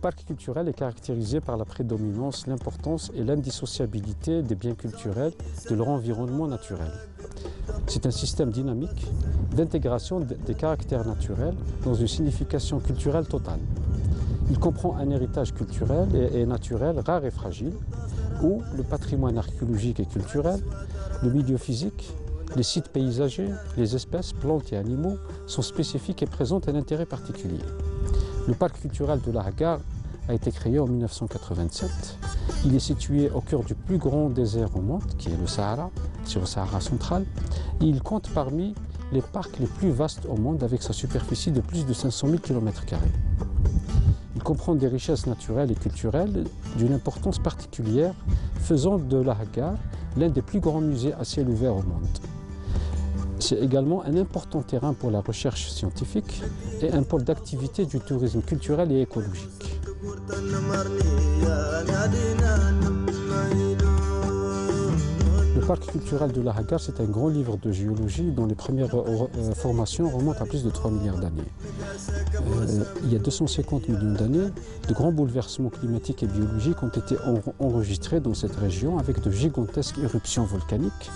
parc culturel est caractérisé par la prédominance, l'importance et l'indissociabilité des biens culturels de leur environnement naturel. C'est un système dynamique d'intégration des caractères naturels dans une signification culturelle totale. Il comprend un héritage culturel et naturel rare et fragile, où le patrimoine archéologique et culturel, le milieu physique, les sites paysagers, les espèces, plantes et animaux sont spécifiques et présentent un intérêt particulier. Le parc culturel de l'Ahaggar a été créé en 1987. Il est situé au cœur du plus grand désert au monde, qui est le Sahara, sur le Sahara central. Et il compte parmi les parcs les plus vastes au monde avec sa superficie de plus de 500 000 km². Il comprend des richesses naturelles et culturelles d'une importance particulière, faisant de l'Ahaggar l'un des plus grands musées à ciel ouvert au monde. C'est également un important terrain pour la recherche scientifique et un pôle d'activité du tourisme culturel et écologique. Le parc culturel de l'Ahaggar, c'est un grand livre de géologie dont les premières formations remontent à plus de 3 milliards d'années. Il y a 250 millions d'années, de grands bouleversements climatiques et biologiques ont été enregistrés dans cette région avec de gigantesques éruptions volcaniques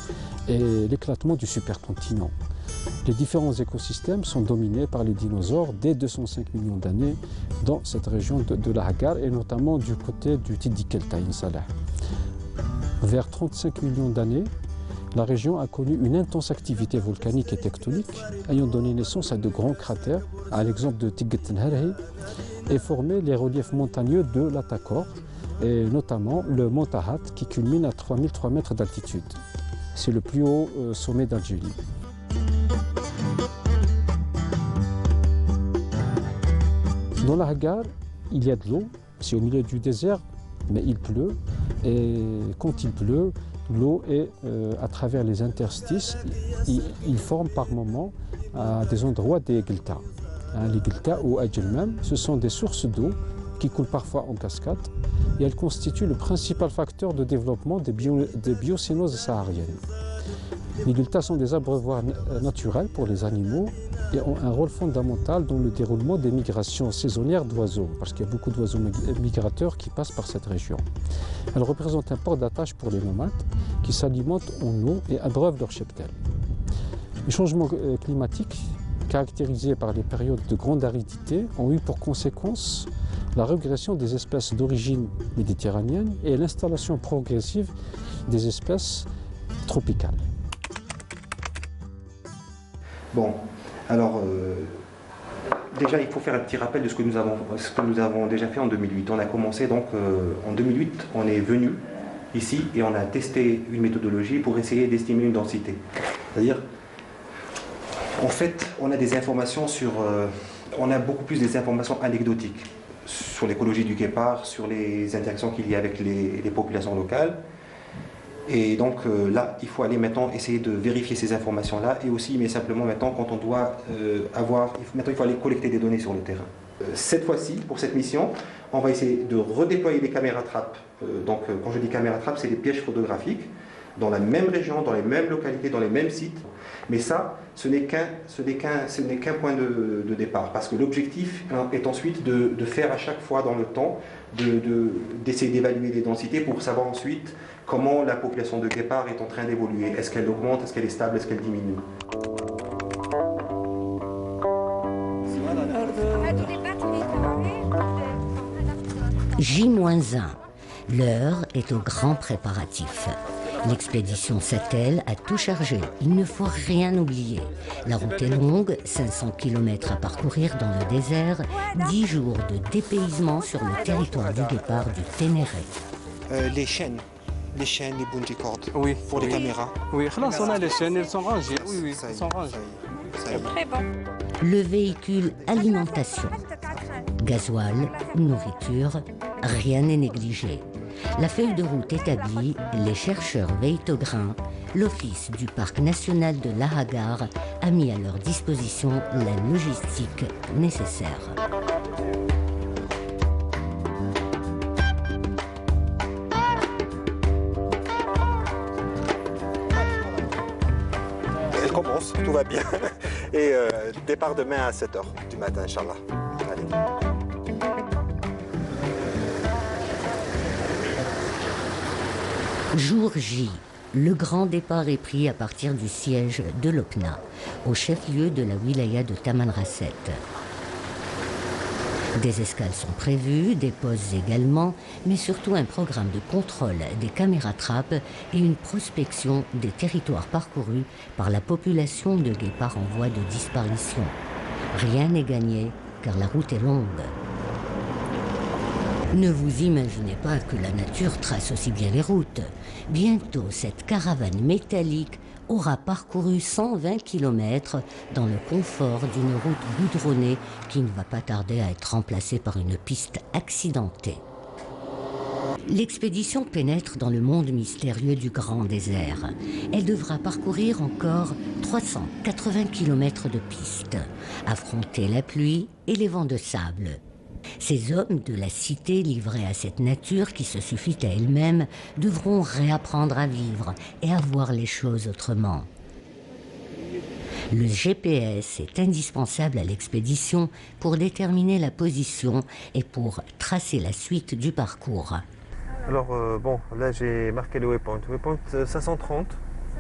et l'éclatement du supercontinent. Les différents écosystèmes sont dominés par les dinosaures dès 205 millions d'années dans cette région de l'Ahaggar et notamment du côté du Tidikelt Ain Salah. Vers 35 millions d'années, la région a connu une intense activité volcanique et tectonique, ayant donné naissance à de grands cratères, à l'exemple de Tiget Nherhi, et formé les reliefs montagneux de l'Atakor, et notamment le mont Tahat, qui culmine à 3003 mètres d'altitude. C'est le plus haut sommet d'Algérie. Dans l'Ahaggar, il y a de l'eau, c'est au milieu du désert, mais il pleut, et quand il pleut, l'eau est à travers les interstices, il forme par moments à des endroits des gueltas. Les gueltas ou Ajel-Mem, ce sont des sources d'eau qui coulent parfois en cascade et elles constituent le principal facteur de développement des biocénoses sahariennes. Les gueltas sont des abreuvoirs naturels pour les animaux et ont un rôle fondamental dans le déroulement des migrations saisonnières d'oiseaux, parce qu'il y a beaucoup d'oiseaux migrateurs qui passent par cette région. Elles représentent un port d'attache pour les nomades qui s'alimentent en eau et abreuvent leurs cheptels. Les changements climatiques, caractérisés par les périodes de grande aridité, ont eu pour conséquence la régression des espèces d'origine méditerranéenne et l'installation progressive des espèces tropicales. Bon, alors déjà il faut faire un petit rappel de ce que nous avons déjà fait en 2008. On a commencé donc en 2008, on est venu ici et on a testé une méthodologie pour essayer d'estimer une densité. C'est-à-dire, en fait, on a des informations sur, on a beaucoup plus des informations anecdotiques sur l'écologie du guépard, sur les interactions qu'il y a avec les populations locales. Et donc là, il faut aller maintenant essayer de vérifier ces informations-là et aussi, mais simplement maintenant, quand on doit maintenant il faut aller collecter des données sur le terrain. Cette fois-ci, pour cette mission, on va essayer de redéployer les caméras trappes. Donc quand je dis caméras trappes, c'est des pièges photographiques dans la même région, dans les mêmes localités, dans les mêmes sites. Mais ça, ce n'est qu'un point de départ, parce que l'objectif est ensuite de faire à chaque fois dans le temps, d'essayer d'évaluer les densités pour savoir ensuite comment la population de guépards est en train d'évoluer. Est-ce qu'elle augmente, est-ce qu'elle est stable, est-ce qu'elle diminue? J-1, l'heure est au grand préparatif. L'expédition s'attelle à tout charger, il ne faut rien oublier. La route est longue, 500 km à parcourir dans le désert, 10 jours de dépaysement sur le territoire du guépard du Ténéré. Les chaînes, les bungeecords, oui, pour les caméras. Oui, là, on a les chaînes, elles sont rangées. Oui, elles sont rangées. C'est très bon. Le véhicule alimentation. Gasoil, nourriture, rien n'est négligé. La feuille de route établie, les chercheurs veillent au grain. L'Office du Parc national de l'Ahaggar a mis à leur disposition la logistique nécessaire. Elle commence, tout va bien. Et départ demain à 7h du matin, Inch'Allah. Allez. Jour J, le grand départ est pris à partir du siège de Lokna, au chef-lieu de la wilaya de Tamanrasset. Des escales sont prévues, des pauses également, mais surtout un programme de contrôle des caméras trappes et une prospection des territoires parcourus par la population de guépards en voie de disparition. Rien n'est gagné, car la route est longue. Ne vous imaginez pas que la nature trace aussi bien les routes. Bientôt, cette caravane métallique aura parcouru 120 km dans le confort d'une route goudronnée qui ne va pas tarder à être remplacée par une piste accidentée. L'expédition pénètre dans le monde mystérieux du grand désert. Elle devra parcourir encore 380 km de piste, affronter la pluie et les vents de sable. Ces hommes de la cité livrés à cette nature qui se suffit à elle-même devront réapprendre à vivre et à voir les choses autrement. Le GPS est indispensable à l'expédition pour déterminer la position et pour tracer la suite du parcours. Alors bon, là j'ai marqué le waypoint. Waypoint 530.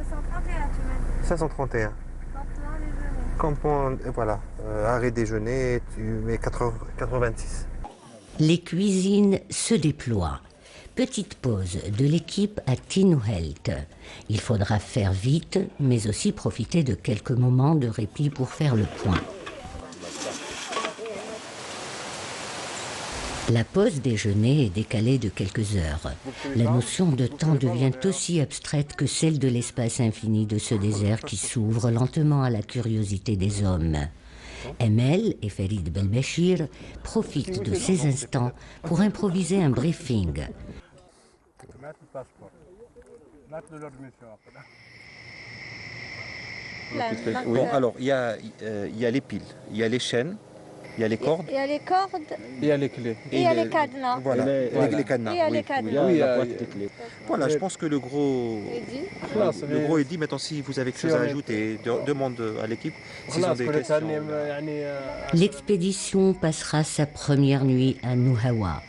531, tu m'as dit. 531. Campement déjeuner. Campement, voilà. Arrêt déjeuner, tu mets 4h26. Les cuisines se déploient. Petite pause de l'équipe à Tinouhelt. Il faudra faire vite, mais aussi profiter de quelques moments de répit pour faire le point. La pause déjeuner est décalée de quelques heures. La notion de temps devient aussi abstraite que celle de l'espace infini de ce désert qui s'ouvre lentement à la curiosité des hommes. Emel et Farid Belbachir profitent de ces instants pour improviser un briefing. Oui, alors il y a les piles, il y a les chaînes, il y a les cordes. Il y a les cordes Il y a les clés. et il y a les cadenas. Voilà, les cadenas. Il y a oui, les oui. cadenas. Oui, la boîte de clés. Voilà, je pense que le gros est dit. Maintenant, si vous avez quelque chose à ajouter, demande à l'équipe s'ils ont des questions. L'expédition passera sa première nuit à Nouhawa.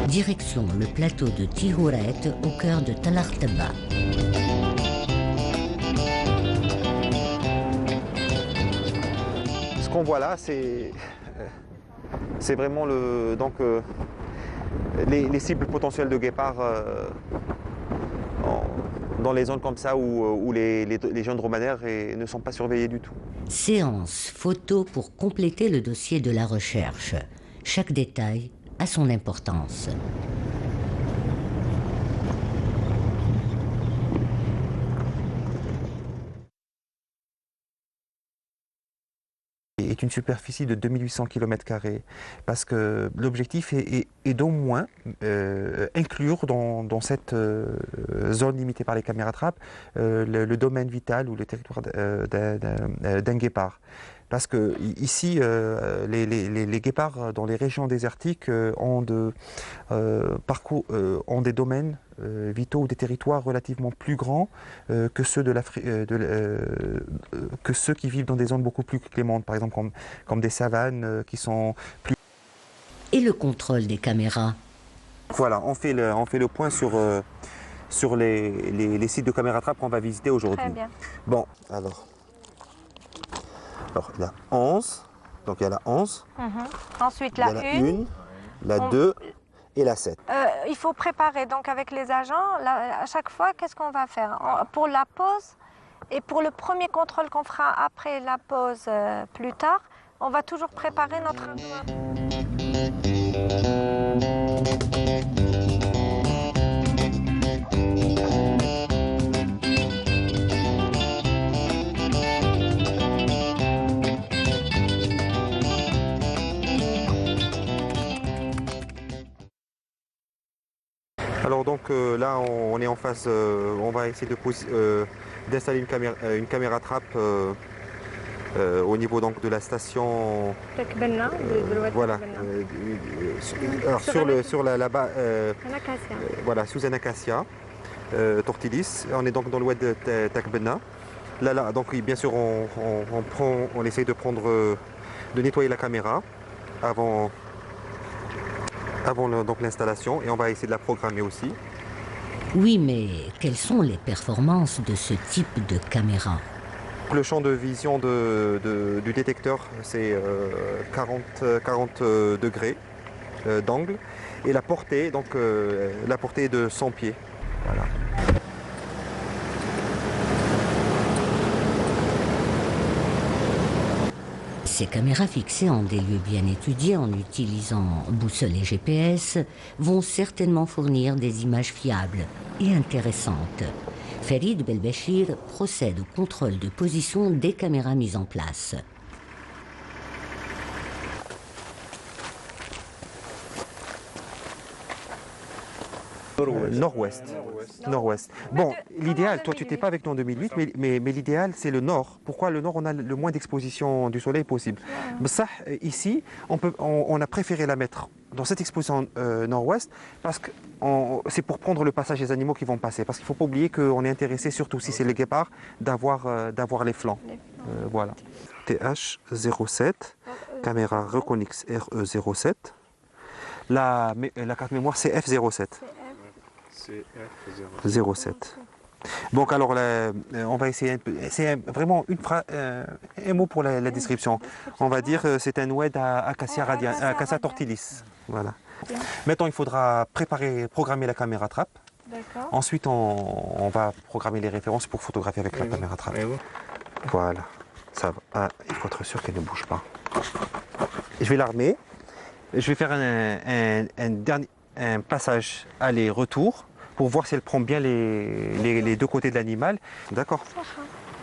Direction le plateau de Tihouret au cœur de Talartaba. Ce qu'on voit là, c'est vraiment les cibles potentielles de guépards dans les zones comme ça où les jeunes dromadaires ne sont pas surveillés du tout. Séance photo pour compléter le dossier de la recherche. Chaque détail a son importance. Est une superficie de 2800 km² parce que l'objectif est d'au moins inclure dans cette zone limitée par les caméras trappes le domaine vital ou le territoire d'un guépard. Parce que ici, les guépards dans les régions désertiques ont des domaines vitaux ou des territoires relativement plus grands que ceux qui vivent dans des zones beaucoup plus clémentes, par exemple comme des savanes qui sont plus... Et le contrôle des caméras. Voilà, on fait le point sur les sites de caméras trappes qu'on va visiter aujourd'hui. Très bien. Bon, alors la 11, donc il y a la 11, Ensuite, il y a la la 1. la 2 et la 7. Il faut préparer donc avec les agents, à chaque fois, qu'est-ce qu'on va faire? Pour la pause et pour le premier contrôle qu'on fera après la pause plus tard, on va toujours préparer notre... Alors donc là on est en phase, on va essayer d'installer une caméra trappe au niveau donc de la station. Voilà. Alors sur la bas, voilà, sous un acacia, Tortilis. On est donc dans le oued de Takbenna. Là donc oui, bien sûr on essaye de prendre de nettoyer la caméra avant donc l'installation, et on va essayer de la programmer aussi. Oui, mais quelles sont les performances de ce type de caméra? Le champ de vision du détecteur, c'est 40 degrés d'angle, et la portée, donc la portée est de 100 pieds. Voilà. Ces caméras fixées en des lieux bien étudiés en utilisant boussole et GPS vont certainement fournir des images fiables et intéressantes. Farid Belbachir procède au contrôle de position des caméras mises en place. Nord-ouest. Nord-ouest. Bon, l'idéal, toi tu n'étais pas avec nous en 2008, mais l'idéal c'est le nord. Pourquoi le nord? On a le moins d'exposition du soleil possible. Mais ça, ici, on a préféré la mettre dans cette exposition nord-ouest parce que c'est pour prendre le passage des animaux qui vont passer. Parce qu'il ne faut pas oublier qu'on est intéressé, surtout si c'est les guépards, d'avoir les flancs. Voilà. TH07, caméra Reconix RE07. La carte mémoire c'est F07. 07. Donc alors on va essayer un peu. C'est vraiment un mot pour la description. On va dire c'est un oued à Acacia tortilis. Voilà. Maintenant il faudra programmer la caméra trappe. Ensuite on va programmer les références pour photographier avec la caméra trappe. Voilà. Ça va. Ah, il faut être sûr qu'elle ne bouge pas. Je vais l'armer. Je vais faire un passage aller-retour pour voir si elle prend bien les deux côtés de l'animal. D'accord.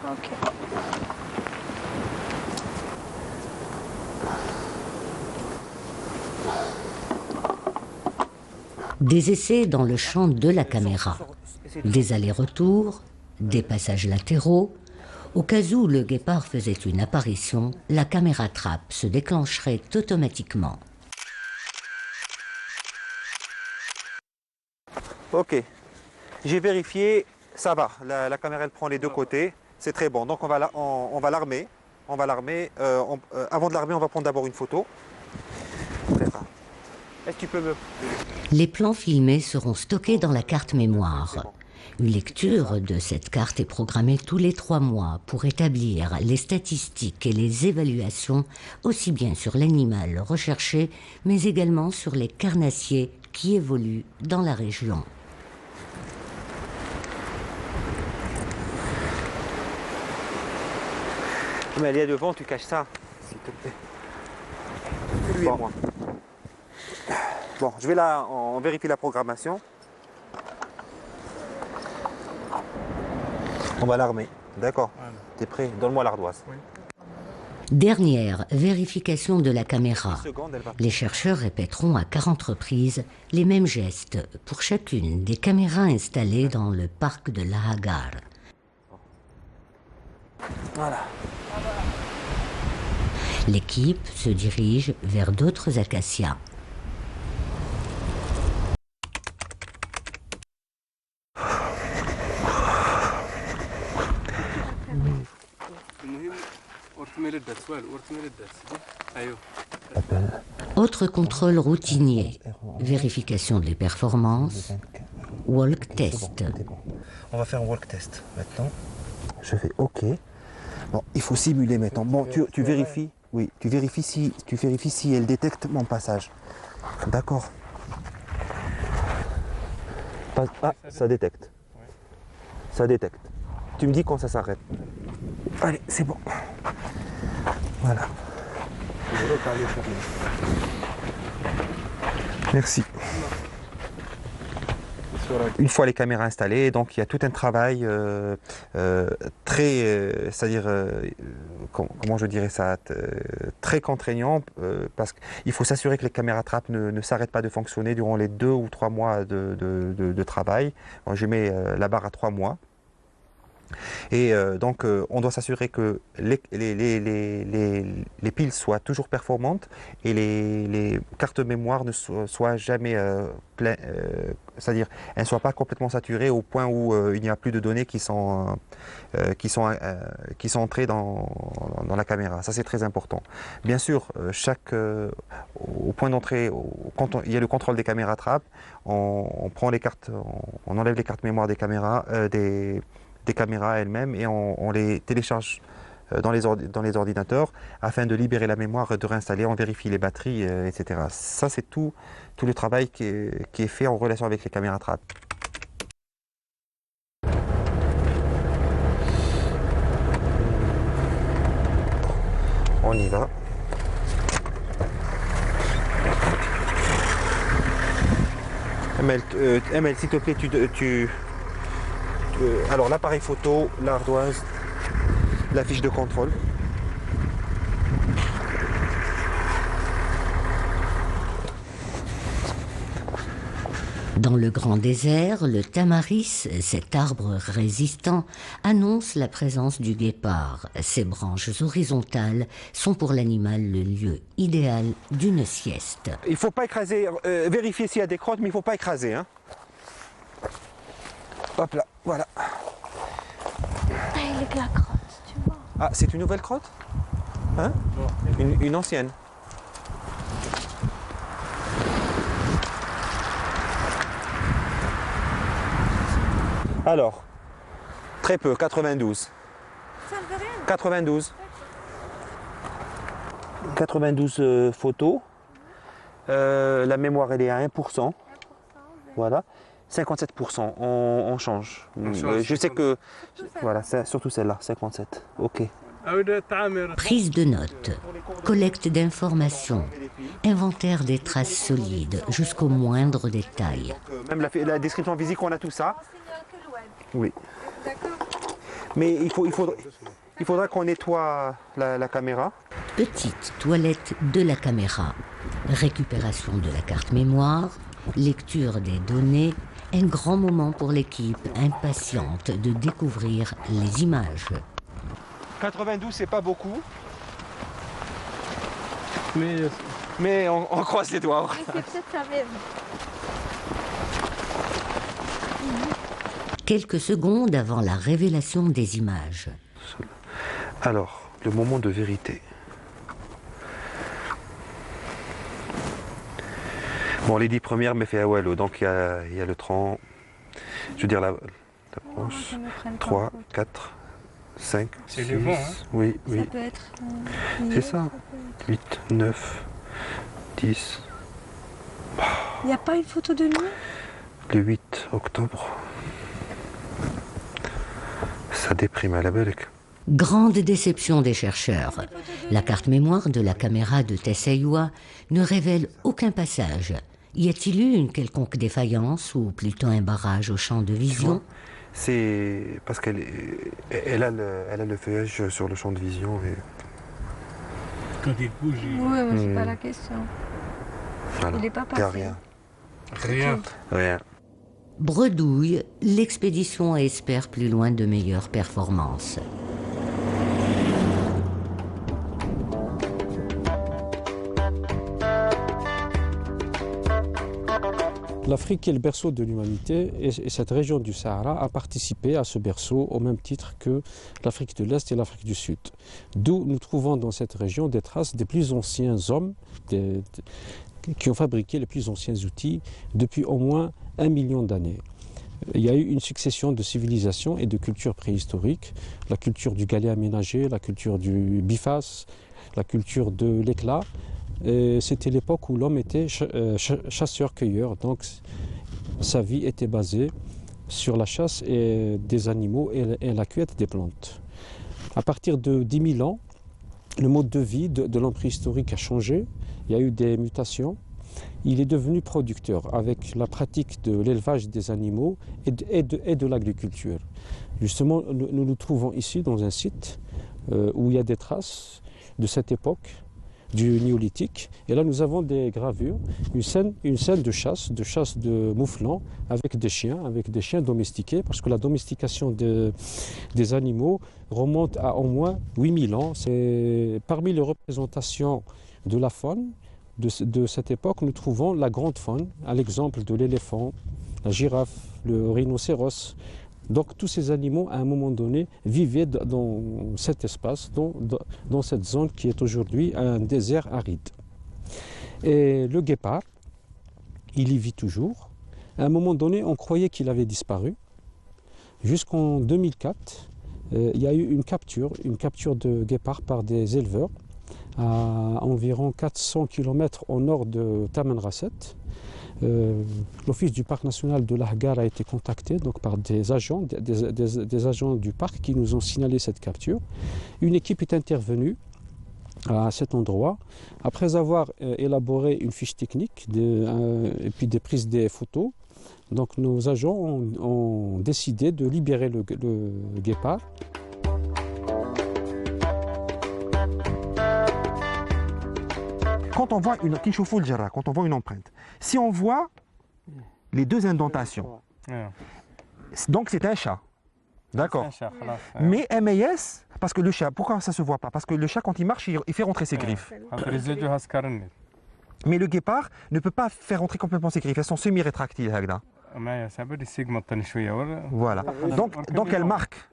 Ok. Des essais dans le champ de la caméra, des allers-retours, des passages latéraux. Au cas où le guépard faisait une apparition, la caméra trappe se déclencherait automatiquement. Ok, j'ai vérifié, ça va, la caméra elle prend les deux côtés, c'est très bon. Donc on va l'armer, avant de l'armer on va prendre d'abord une photo. Est-ce que tu peux me... Les plans filmés seront stockés dans la carte mémoire. Une lecture de cette carte est programmée tous les 3 mois pour établir les statistiques et les évaluations aussi bien sur l'animal recherché mais également sur les carnassiers qui évoluent dans la région. Mais elle est devant, tu caches ça, s'il te plaît. Lui et moi. Bon, je vais là, on vérifie la programmation. On va l'armer, d'accord. T'es prêt? Donne-moi l'ardoise. Oui. Dernière vérification de la caméra. Les chercheurs répéteront à 40 reprises les mêmes gestes pour chacune des caméras installées dans le parc de Lahagar. Voilà. L'équipe se dirige vers d'autres acacias. Autre contrôle routinier, vérification des performances, walk test. On va faire un walk test maintenant. Je fais OK. Bon, il faut simuler maintenant. Bon, tu vérifies. Oui, tu vérifies si elle détecte mon passage. D'accord. Ah, ça détecte. Ça détecte. Tu me dis quand ça s'arrête. Allez, c'est bon. Voilà. Merci. Une fois les caméras installées, donc il y a tout un travail c'est-à-dire, comment je dirais ça, très contraignant, parce qu'il faut s'assurer que les caméras trappes ne s'arrêtent pas de fonctionner durant les 2 ou 3 mois de travail. Bon, je mets la barre à 3 mois. Et donc on doit s'assurer que les piles soient toujours performantes et les cartes mémoire ne soient jamais pleines, c'est-à-dire elles ne soient pas complètement saturées au point où il n'y a plus de données qui sont entrées dans la caméra. Ça c'est très important. Bien sûr, au point d'entrée, quand il y a le contrôle des caméras trappe, on prend les cartes, on enlève les cartes mémoire des caméras, des caméras elles-mêmes et on les télécharge dans les ordinateurs afin de libérer la mémoire et de réinstaller, on vérifie les batteries, etc. Ça c'est tout le travail qui est fait en relation avec les caméras trappe. On y va. ML, s'il te plaît, alors l'appareil photo, l'ardoise, la fiche de contrôle. Dans le grand désert, le tamaris, cet arbre résistant, annonce la présence du guépard. Ses branches horizontales sont pour l'animal le lieu idéal d'une sieste. Il ne faut pas écraser, vérifier s'il y a des crottes, mais il ne faut pas écraser. Hein. Hop là, voilà. Il est que la crotte, tu vois. Ah, c'est une nouvelle crotte? Hein? Une ancienne. Alors, très peu, 92. Ça ne veut rien. 92. 92 photos. La mémoire, elle est à 1%. Voilà. 57%, on change. Je sais que... Voilà, surtout celle-là, 57. OK. Prise de notes, collecte d'informations, inventaire des traces solides jusqu'au moindre détail. Même la description physique, on a tout ça. Oui. D'accord. Mais il faudra qu'on nettoie la caméra. Petite toilette de la caméra, récupération de la carte mémoire, lecture des données, un grand moment pour l'équipe impatiente de découvrir les images. 92, c'est pas beaucoup. Mais on croise les doigts. Mais c'est peut-être ça même. Quelques secondes avant la révélation des images. Alors, le moment de vérité. Bon, les 10 premières me fait à Wallo, donc il y a le 30, je veux dire la branche, 3, 4, 5, 6, le vent, hein. Oui, oui, Ça peut être... c'est ça, 8, 9, 10, Il n'y a pas une photo de nous? le 8 octobre. Ça déprime à la belque. Grande déception des chercheurs. La carte mémoire de la caméra de Tessayua ne révèle aucun passage. Y a-t-il eu une quelconque défaillance ou plutôt un barrage au champ de vision? C'est parce qu'elle a le feuillage sur le champ de vision. Et... Quand il bouge, Oui, mais c'est pas la question. Voilà. Il n'est pas Il n'y a passé. rien. rien. Rien. Bredouille, l'expédition espère plus loin de meilleures performances. L'Afrique est le berceau de l'humanité et cette région du Sahara a participé à ce berceau au même titre que l'Afrique de l'Est et l'Afrique du Sud. D'où nous trouvons dans cette région des traces des plus anciens hommes qui ont fabriqué les plus anciens outils depuis au moins 1 million d'années. Il y a eu une succession de civilisations et de cultures préhistoriques, la culture du galet aménagé, la culture du biface, la culture de l'éclat. C'était l'époque où l'homme était chasseur-cueilleur, donc sa vie était basée sur la chasse des animaux et la cueillette des plantes. À partir de 10 000 ans, le mode de vie de l'homme préhistorique a changé, il y a eu des mutations. Il est devenu producteur avec la pratique de l'élevage des animaux et de l'agriculture. Justement, nous nous trouvons ici dans un site où il y a des traces de cette époque, du néolithique. Et là, nous avons des gravures, une scène de chasse de mouflons avec des chiens domestiqués, parce que la domestication des animaux remonte à au moins 8000 ans. C'est parmi les représentations de la faune de cette époque, nous trouvons la grande faune, à l'exemple de l'éléphant, la girafe, le rhinocéros. Donc tous ces animaux, à un moment donné, vivaient dans cet espace, dans cette zone qui est aujourd'hui un désert aride. Et le guépard, il y vit toujours. À un moment donné, on croyait qu'il avait disparu. Jusqu'en 2004, il y a eu une capture de guépard par des éleveurs à environ 400 km au nord de Tamanrasset. L'office du parc national de l'Ahgar a été contacté donc, par des agents du parc qui nous ont signalé cette capture. Une équipe est intervenue à cet endroit. Après avoir élaboré une fiche technique et puis des prises des photos, donc nos agents ont décidé de libérer le guépard. Quand on voit une empreinte, si on voit les deux indentations, donc c'est un chat, d'accord. Mais MAS, parce que le chat, pourquoi ça ne se voit pas? Parce que le chat, quand il marche, il fait rentrer ses griffes. Mais le guépard ne peut pas faire rentrer complètement ses griffes, elles sont semi-rétractiles. Voilà. Donc elle marque.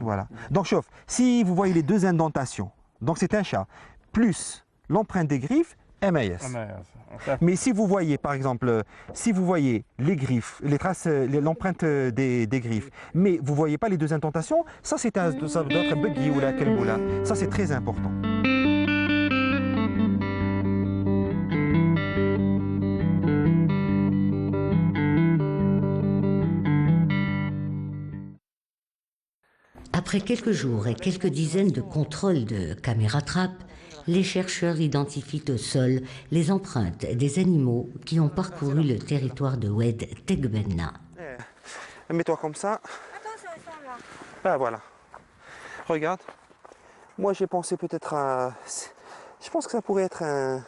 Voilà. Donc chauffe. Si vous voyez les deux indentations, donc c'est un chat, plus l'empreinte des griffes, MAS. Mais si vous voyez, par exemple, les griffes, les traces, l'empreinte des griffes, mais vous ne voyez pas les deux indentations, ça doit être un buggy ou la kelboula. Ça, c'est très important. Après quelques jours et quelques dizaines de contrôles de caméras trappes, les chercheurs identifient au sol les empreintes des animaux qui ont parcouru le territoire de Oued Tegbenna. Mets-toi comme ça. Attention, ils sont là. Ah voilà. Regarde. Moi j'ai pensé peut-être à... Je pense que ça pourrait être un...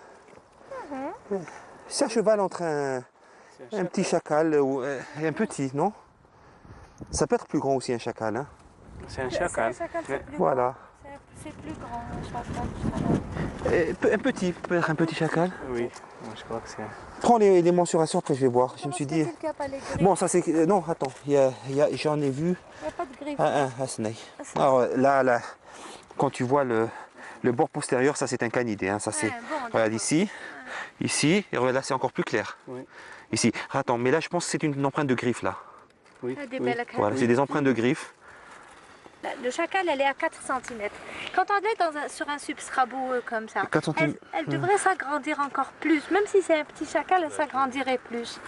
C'est un cheval entre un petit chacal et un petit, non? Ça peut être plus grand aussi un chacal. Hein? C'est un chacal. Voilà. C'est plus grand, un chacal. Un petit, peut-être un petit chacal. Oui, moi, je crois que c'est... Prends les mensurations, après je vais voir. Je me suis dit... Bon, ça c'est... Non, attends, j'en ai vu... Il n'y a pas de griffes. Un snake. Alors là, quand tu vois le bord postérieur, ça c'est un canidé. Hein, ça c'est... Regarde ici, ici, et regarde là c'est encore plus clair. Oui. Ici. Attends, mais là je pense que c'est une empreinte de griffe là. Oui. Voilà, c'est des empreintes de griffes. Le chacal, elle est à 4 cm. Quand on est sur un substrat boueux comme ça, 4 cm. Elle devrait s'agrandir encore plus. Même si c'est un petit chacal, elle s'agrandirait plus.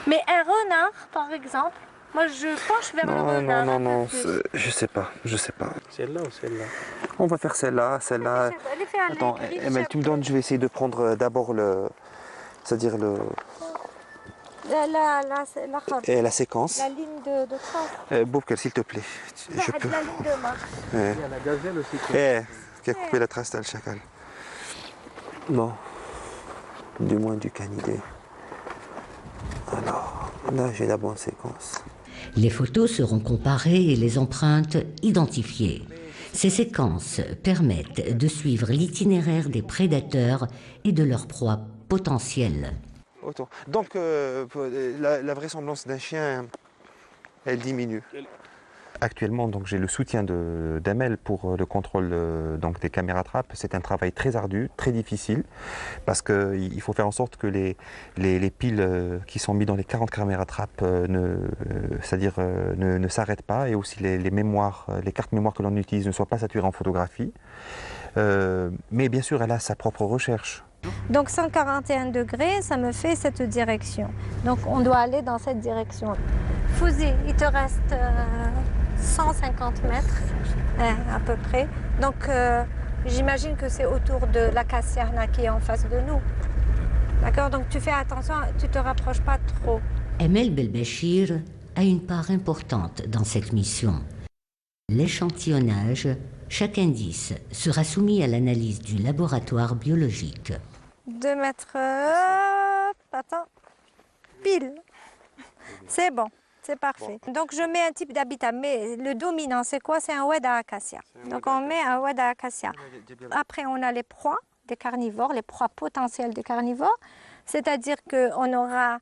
Mais un renard, par exemple, moi je penche vers le renard. Non, je sais pas. Celle-là ou celle-là? On va faire celle-là. Attends, Emel, tu me donnes, je vais essayer de prendre d'abord c'est-à-dire la séquence. La ligne de trace. Boubkel, s'il te plaît. Je peux. La ligne de marche. Il y a la gazelle aussi. Qui a coupé la trace, le chacal. Non. Du moins du canidé. Alors, là, j'ai la bonne séquence. Les photos seront comparées et les empreintes identifiées. Ces séquences permettent de suivre l'itinéraire des prédateurs et de leurs proies potentielles. Donc, la vraisemblance d'un chien, elle diminue. Actuellement, donc, j'ai le soutien d'Amel pour le contrôle donc, des caméras trappes. C'est un travail très ardu, très difficile, parce qu'il faut faire en sorte que les piles qui sont mises dans les 40 caméras trappes ne s'arrêtent pas, et aussi les cartes mémoire que l'on utilise ne soient pas saturées en photographie. Mais bien sûr, elle a sa propre recherche. Donc 141 degrés, ça me fait cette direction. Donc on doit aller dans cette direction. Fouzi, il te reste 150 mètres à peu près. Donc j'imagine que c'est autour de la Cassiarna qui est en face de nous. D'accord? Donc tu fais attention, tu ne te rapproches pas trop. Emel Belbachir a une part importante dans cette mission. L'échantillonnage, chaque indice sera soumis à l'analyse du laboratoire biologique. 2 mètres, attends, pile. C'est bon, c'est parfait. Donc je mets un type d'habitat, mais le dominant c'est quoi? C'est un oued à acacia. Donc on met un oued à acacia. Après on a les proies des carnivores, les proies potentielles des carnivores, c'est-à-dire qu'on aura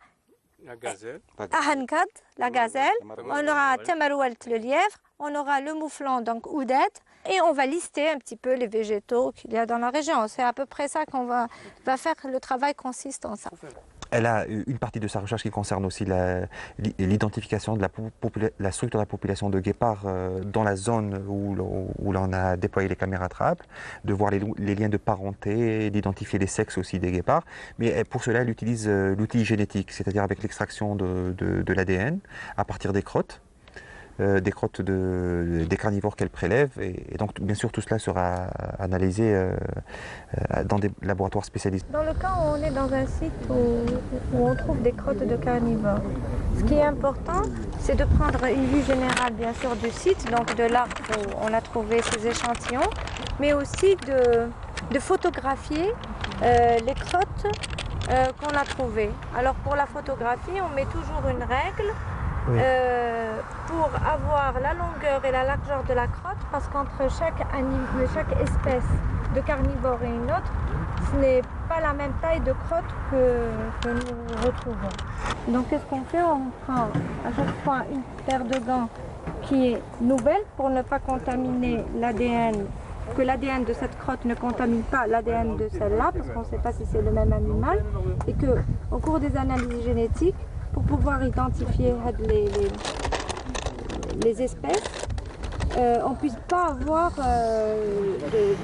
La gazelle. Ahankad, la gazelle, on aura Tamarouelt, le lièvre, on aura le mouflon, donc Oudet, et on va lister un petit peu les végétaux qu'il y a dans la région. C'est à peu près ça qu'on va faire, le travail consiste en ça. Elle a une partie de sa recherche qui concerne aussi l'identification de la structure de la population de guépards dans la zone où l'on a déployé les caméras trappes, de voir les liens de parenté, d'identifier les sexes aussi des guépards. Mais pour cela, elle utilise l'outil génétique, c'est-à-dire avec l'extraction de l'ADN à partir des crottes des carnivores qu'elle prélève. Et donc, bien sûr, tout cela sera analysé dans des laboratoires spécialisés. Dans le cas où on est dans un site où on trouve des crottes de carnivores, ce qui est important, c'est de prendre une vue générale, bien sûr, du site, donc de là où on a trouvé ces échantillons, mais aussi de photographier les crottes qu'on a trouvées. Alors, pour la photographie, on met toujours une règle. Oui. Pour avoir la longueur et la largeur de la crotte, parce qu'entre chaque espèce de carnivore et une autre, ce n'est pas la même taille de crotte que nous retrouvons. Donc qu'est-ce qu'on fait? On prend à chaque fois une paire de gants qui est nouvelle pour ne pas contaminer l'ADN, que l'ADN de cette crotte ne contamine pas l'ADN de celle-là, parce qu'on ne sait pas si c'est le même animal, et qu'au cours des analyses génétiques, pour pouvoir identifier les espèces, on ne puisse pas avoir des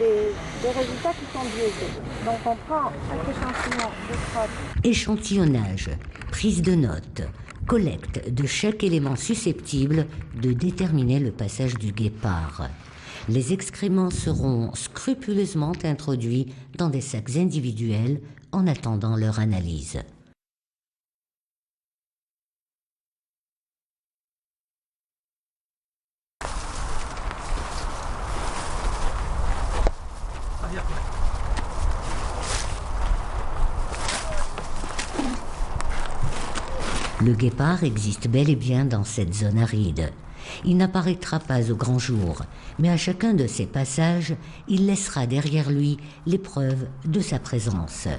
résultats qui sont biaisés. Donc on prend chaque échantillon de crotte. Échantillonnage, prise de notes, collecte de chaque élément susceptible de déterminer le passage du guépard. Les excréments seront scrupuleusement introduits dans des sacs individuels en attendant leur analyse. Le guépard existe bel et bien dans cette zone aride. Il n'apparaîtra pas au grand jour, mais à chacun de ses passages, il laissera derrière lui les preuves de sa présence.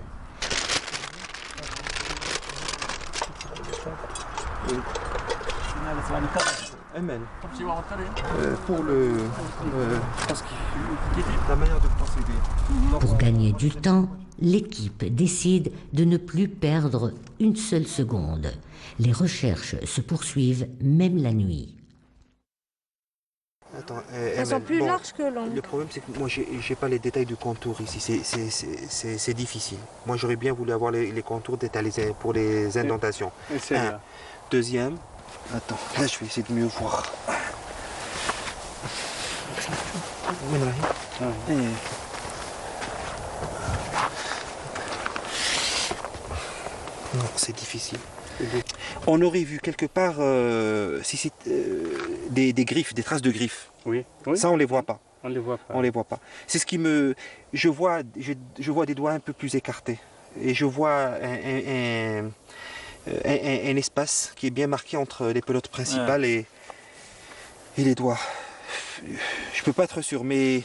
Pour gagner du temps, l'équipe décide de ne plus perdre une seule seconde. Les recherches se poursuivent même la nuit. Attends, elles sont plus larges que longues. Le problème, c'est que moi, j'ai pas les détails du contour ici. C'est difficile. Moi, j'aurais bien voulu avoir les contours détaillés pour les indentations. Un. Deuxième. Attends, là, je vais essayer de mieux voir. Non, c'est difficile. On aurait vu quelque part des griffes, des traces de griffes. Oui. Ça, on ne les voit pas. On ne les voit pas. On les voit pas. C'est ce qui me... Je vois des doigts un peu plus écartés. Et je vois un espace qui est bien marqué entre les pelotes principales et les doigts. Je peux pas être sûr, mais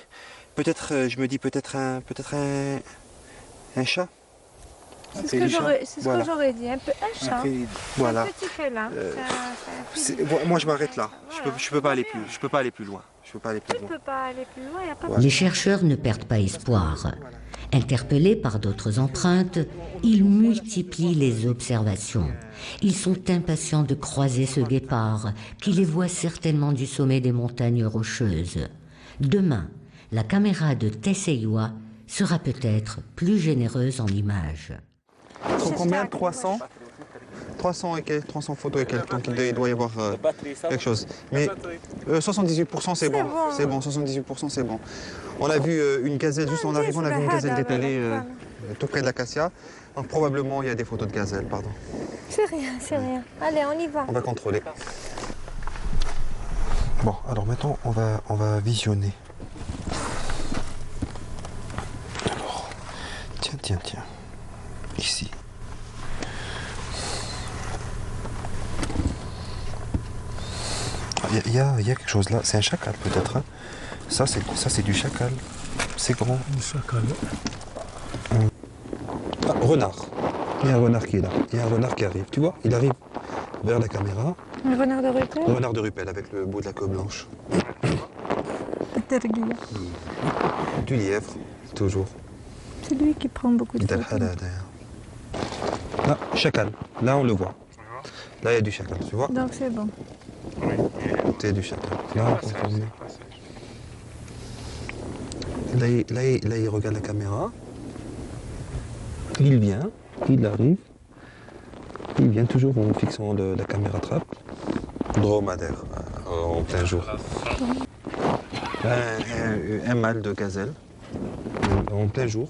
peut-être, je me dis peut-être un chat. C'est ce que j'aurais dit, un chat. Voilà. Un petit félin. Moi, je m'arrête là. Voilà. Je peux pas aller plus. Je peux pas aller plus loin. Tu peux pas aller plus loin. Y a pas de... Les chercheurs ne perdent pas espoir. Interpellés par d'autres empreintes, ils multiplient les observations. Ils sont impatients de croiser ce guépard qui les voit certainement du sommet des montagnes rocheuses. Demain, la caméra de Tessaywa sera peut-être plus généreuse en images. Ils sont combien? 300 et quelques, 300 photos et quelques, donc il doit y avoir quelque chose. Mais 78% c'est bon. C'est bon, 78% c'est bon. On a vu une gazelle, juste en arrivant, on a vu une gazelle détalée tout près de l'acacia. Donc probablement il y a des photos de gazelle, pardon. C'est rien. Allez, on y va. On va contrôler. Bon, alors maintenant on va visionner. Alors, tiens. Ici. Il y a quelque chose là, c'est un chacal peut-être. Hein. Ça c'est du chacal. C'est grand. Du chacal. Ah, renard. Il y a un renard qui est là. Il y a un renard qui arrive. Tu vois, il arrive vers la caméra. Un renard de Rupel. Un renard de Rupel avec le bout de la queue blanche. Du lièvre, toujours. C'est lui qui prend beaucoup de photos. Là, chacal. Là, on le voit. Là, il y a du chacal, tu vois. Donc c'est bon. C'est du chacal. Là, là, il regarde la caméra. Il vient, il arrive. Il vient toujours en fixant la caméra trappe. Dromadaire, en plein jour. Un mâle de gazelle, en plein jour.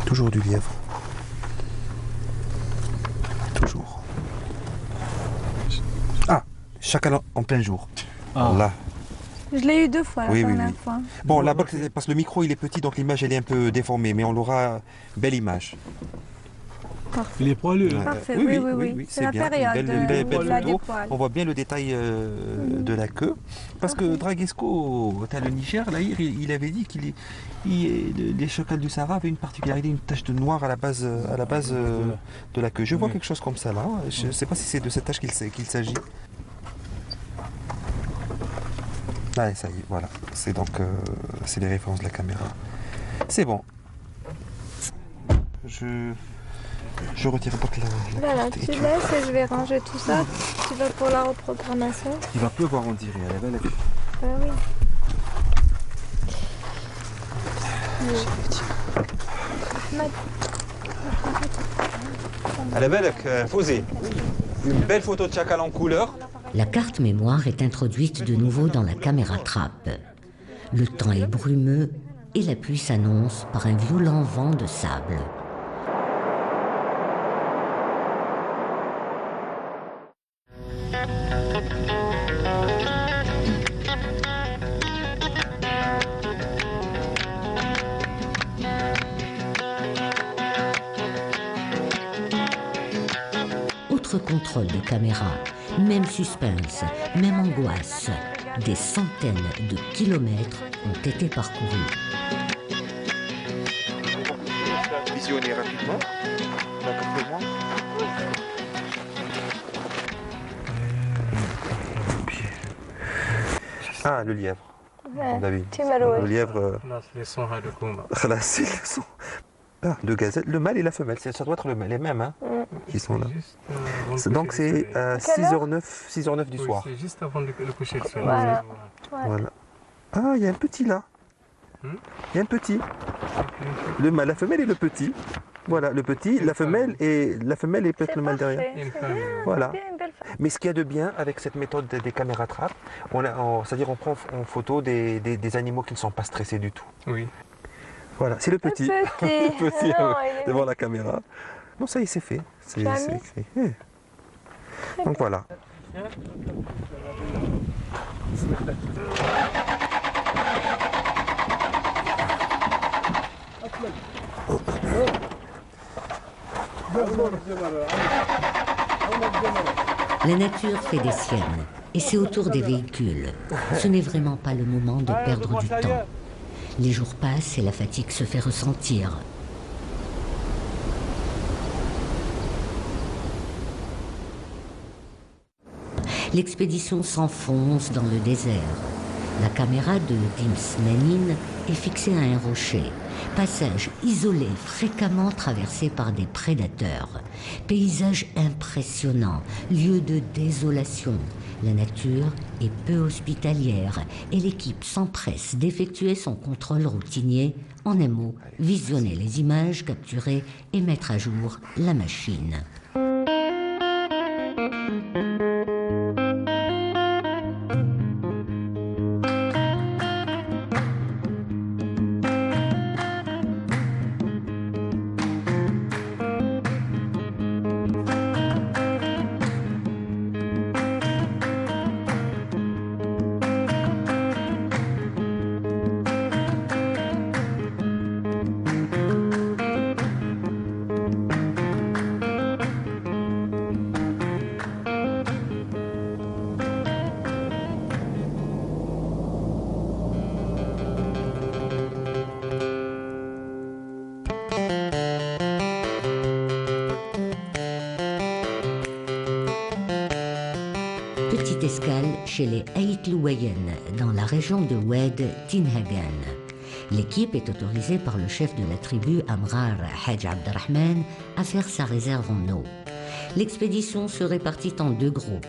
Toujours du lièvre. Toujours. Ah, chacal en plein jour. Ah. Là. Je l'ai eu 2 fois la Oui, dernière fois. Bon, là-bas, parce que le micro il est petit, donc l'image elle est un peu déformée, mais on aura belle image. Il est poilu. Hein. Parfait, oui. C'est la bien. période Belle où il a des photo. poils. On voit bien le détail de la queue. Parce que Dragesco, le Niger, là, il avait dit les chacals du Sahara avaient une particularité, une tache de noir à la base de la queue. Je vois quelque chose comme ça là. Je ne sais pas si c'est de cette tache qu'il s'agit. Ah, ça y est, voilà. C'est donc c'est les références de la caméra. C'est bon. Je retire donc la Voilà, carte tu laisses et je vais ranger tout ça. Tu vas pour la reprogrammation. Il va pleuvoir, on dirait. Elle est belle. Oui. Ahmed. Elle est belle, Fosé. Une belle photo de chacal en couleur. La carte mémoire est introduite de nouveau dans la caméra trappe. Le temps est brumeux et la pluie s'annonce par un violent vent de sable. Autre contrôle de caméra, même suspense, même angoisse. Des centaines de kilomètres ont été parcourus. Visionner rapidement. Ah, le lièvre. David. Le lièvre. Là, c'est le son. Ah, de gazelle, le mâle et la femelle, ça doit être les mêmes hein, qui sont là. Donc c'est 6h09 du soir. C'est juste avant le coucher de soleil. Voilà. Ah, il y a un petit là. Il y a un petit. Le mâle, la femelle et le petit. Voilà, le petit, la femelle et peut-être le mâle derrière. Voilà. Mais ce qu'il y a de bien avec cette méthode des caméras trappes, c'est-à-dire on prend en photo des animaux qui ne sont pas stressés du tout. Oui. Voilà, c'est le petit. Le petit Non, devant la caméra. Non, ça y est, c'est fait. C'est fait. Donc voilà. La nature fait des siennes, et c'est au tour des véhicules. Ce n'est vraiment pas le moment de perdre du temps. Les jours passent et la fatigue se fait ressentir. L'expédition s'enfonce dans le désert. La caméra de Dims Menin est fixée à un rocher. Passage isolé, fréquemment traversé par des prédateurs. Paysage impressionnant, lieu de désolation. La nature est peu hospitalière et l'équipe s'empresse d'effectuer son contrôle routinier. En un mot, visionner les images capturées et mettre à jour la machine. chez les Aït-Louayen, dans la région de Oued Tinhagan. L'équipe est autorisée par le chef de la tribu, Amrar Haj Abderrahman, à faire sa réserve en eau. L'expédition se répartit en 2 groupes.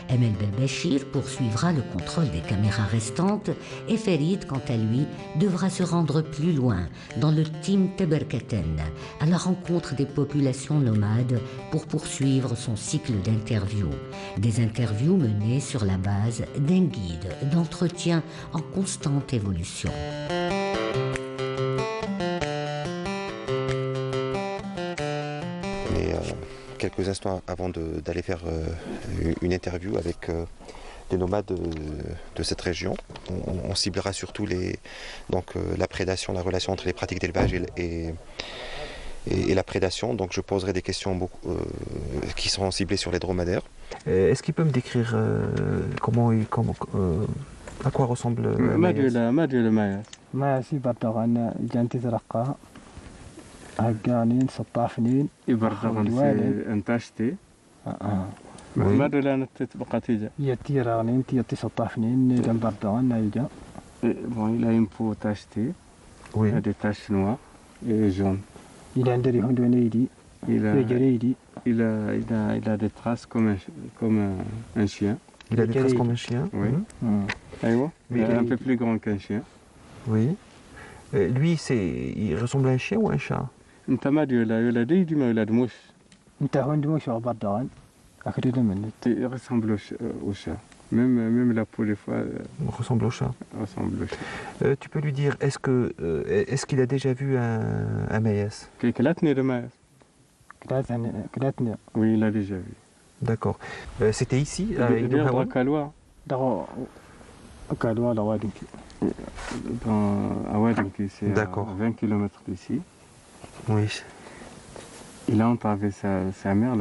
Emel Belbachir poursuivra le contrôle des caméras restantes et Farid, quant à lui, devra se rendre plus loin, dans le Tim Teberkaten, à la rencontre des populations nomades pour poursuivre son cycle d'interviews. Des interviews menées sur la base d'un guide d'entretien en constante évolution. Quelques instants avant d'aller faire une interview avec des nomades de cette région. On ciblera surtout la prédation, la relation entre les pratiques d'élevage et la prédation. Donc je poserai des questions qui seront ciblées sur les dromadaires. Est-ce qu'il peut me décrire à quoi ressemble هقانين سطافنين يبرغن انتاشتي ما دولان تتبقى تيجا يتيرانين تيتي سطافنين جنبردان نايجا bon il a une peau tachetée oui. Il a des taches noires et jaunes il a des traces comme un chien il a des traces comme un chien oui un peu plus grand qu'un chien oui. Lui, il ressemble à un chien ou à un chat? انت ما يولد يدي ما يولد موش انت هون موش بردان اكيد منك il ressemble au chat même la peau des fois ressemble au chat. Tu peux lui dire est-ce qu'il a déjà vu un maïs? كلاتني رمايس كلاتني oui il a déjà vu. D'accord. C'était ici à Kaloua à Ouadinki, c'est à 20 km d'ici. Oui. Il a entravé sa mère,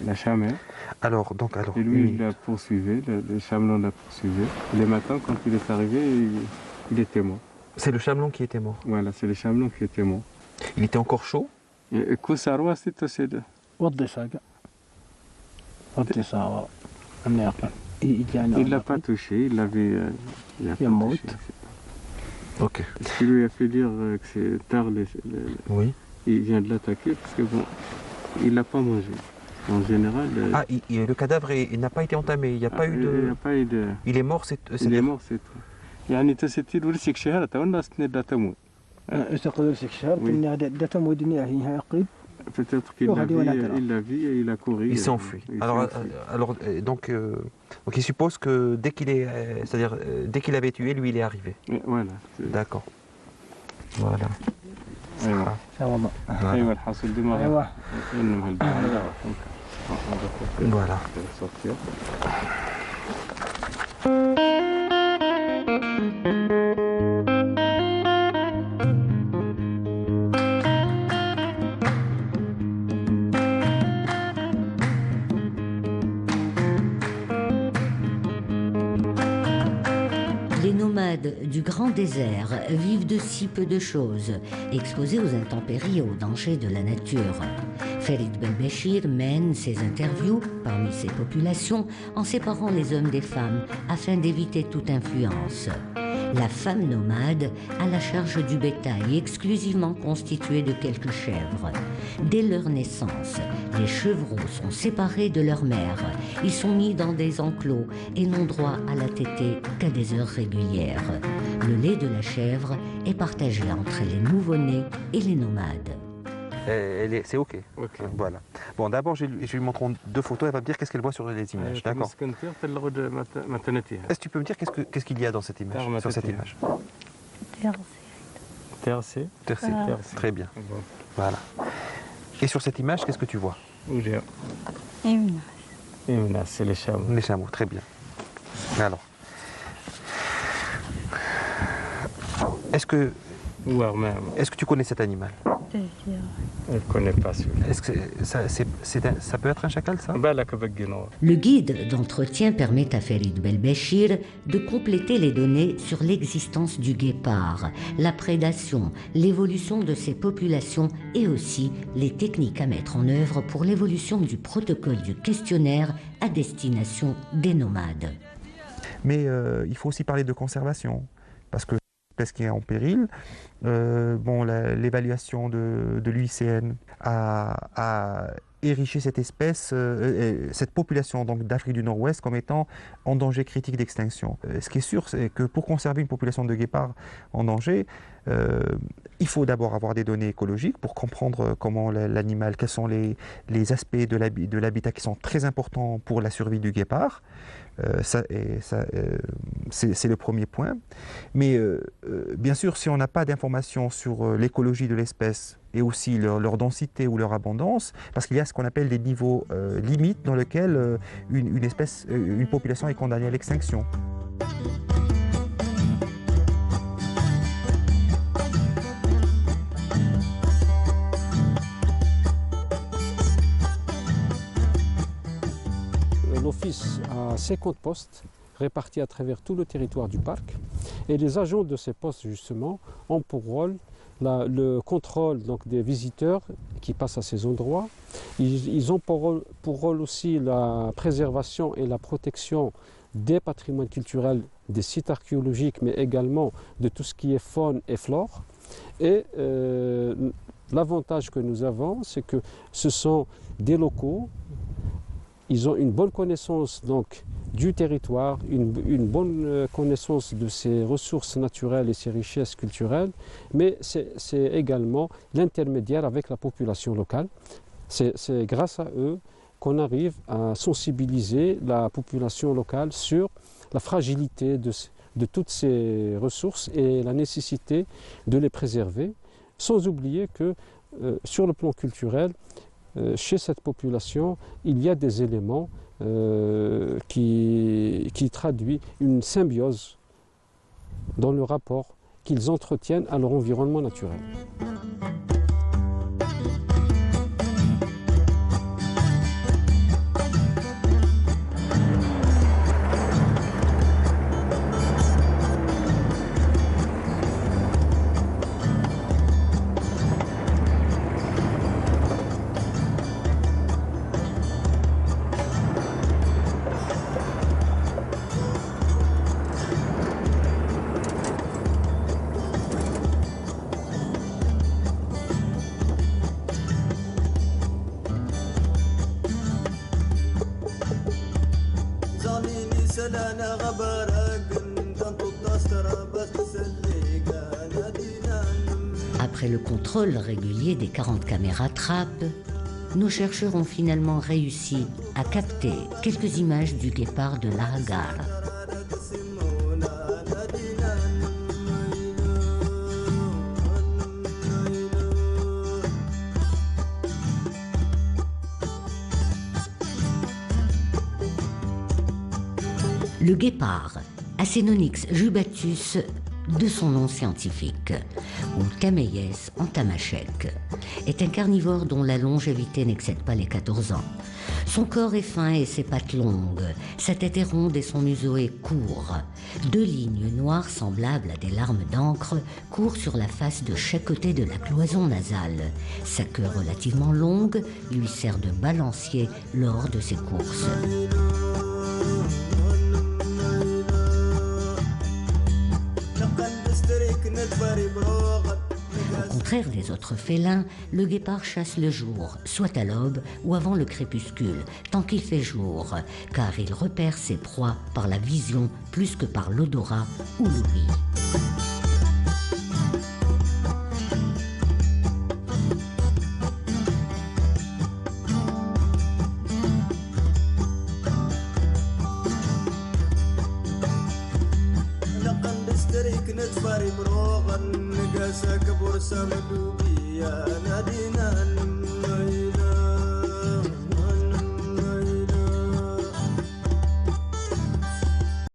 la chamelle. Alors, et lui, il la poursuivait, le chamelon la poursuivait. Les matins, quand il est arrivé, il était mort. C'est le chamelon qui était mort? Voilà, c'est le chamelon qui était mort. Il était encore chaud? Et Koussaroua, c'est aussi de... Il ne l'a pas touché, il l'avait... mort. Ok. Ce qui lui a fait dire que c'est tard, oui. Il vient de l'attaquer parce que bon, il l'a pas mangé. En général... le cadavre n'a pas été entamé, il n'y a pas eu de... Il n'y a pas eu de... Il est mort, c'est... Il est mort, c'est tout. يعني تستيد ورسك شهر والناس تندا تموت. تقدر رسك شهر تندا تموت الدنيا هي قريب. Peut-être qu'il l'a vu et il a couru. Il s'est enfui. Alors donc il suppose que dès qu'il avait tué, lui il est arrivé. Voilà. D'accord. Voilà. Voilà. Les nomades du grand désert vivent de si peu de choses, exposés aux intempéries et aux dangers de la nature. Farid Belbachir mène ses interviews parmi ces populations en séparant les hommes des femmes afin d'éviter toute influence. La femme nomade a la charge du bétail exclusivement constitué de quelques chèvres. Dès leur naissance, les chevreaux sont séparés de leur mère. Ils sont mis dans des enclos et n'ont droit à la tétée qu'à des heures régulières. Le lait de la chèvre est partagé entre les nouveau-nés et les nomades. C'est OK. Voilà. Bon, d'abord, je lui montre 2 photos. Elle va me dire qu'est-ce qu'elle voit sur les images. D'accord. Est-ce que tu peux me dire qu'est-ce qu'il y a dans cette image, sur cette image? Tercé. Très bien. Voilà. Et sur cette image, qu'est-ce que tu vois? C'est les chameaux. Les chameaux, très bien. Alors. Est-ce que tu connais cet animal? Je ne connais pas celui-là. Est-ce que ça peut être un chacal, ça? Le guide d'entretien permet à Farid Belbachir de compléter les données sur l'existence du guépard, la prédation, l'évolution de ses populations et aussi les techniques à mettre en œuvre pour l'évolution du protocole du questionnaire à destination des nomades. Mais il faut aussi parler de conservation, parce que l'espèce qui est en péril, l'évaluation de l'UICN a ériger cette espèce, cette population d'Afrique du Nord-Ouest comme étant en danger critique d'extinction. Ce qui est sûr, c'est que pour conserver une population de guépards en danger, il faut d'abord avoir des données écologiques pour comprendre comment l'animal, quels sont les aspects de l'habitat qui sont très importants pour la survie du guépard. C'est le premier point. Mais bien sûr, si on n'a pas d'informations sur l'écologie de l'espèce et aussi leur densité ou leur abondance, parce qu'il y a ce qu'on appelle des niveaux limites dans lesquels une population est condamnée à l'extinction. L'Office a 50 postes répartis à travers tout le territoire du parc et les agents de ces postes justement ont pour rôle le contrôle donc, des visiteurs qui passent à ces endroits. Ils ont pour rôle aussi la préservation et la protection des patrimoines culturels, des sites archéologiques, mais également de tout ce qui est faune et flore. Et l'avantage que nous avons, c'est que ce sont des locaux. Ils ont une bonne connaissance donc, du territoire, une bonne connaissance de ses ressources naturelles et ses richesses culturelles, mais c'est également l'intermédiaire avec la population locale. C'est grâce à eux qu'on arrive à sensibiliser la population locale sur la fragilité de toutes ces ressources et la nécessité de les préserver, sans oublier que sur le plan culturel, chez cette population, il y a des éléments qui traduisent une symbiose dans le rapport qu'ils entretiennent à leur environnement naturel. Après le contrôle régulier des 40 caméras trappes, nos chercheurs ont finalement réussi à capter quelques images du guépard de Lahagar. Le guépard, Acénonyx jubatus, de son nom scientifique, ou Cameyes entamachek, est un carnivore dont la longévité n'excède pas les 14 ans. Son corps est fin et ses pattes longues, sa tête est ronde et son museau est court. 2 lignes noires semblables à des larmes d'encre courent sur la face de chaque côté de la cloison nasale. Sa queue relativement longue lui sert de balancier lors de ses courses. Au contraire des autres félins, le guépard chasse le jour, soit à l'aube ou avant le crépuscule, tant qu'il fait jour, car il repère ses proies par la vision plus que par l'odorat ou l'ouïe. نتفاري بروغن نقاسك برسم دوبيا نادينا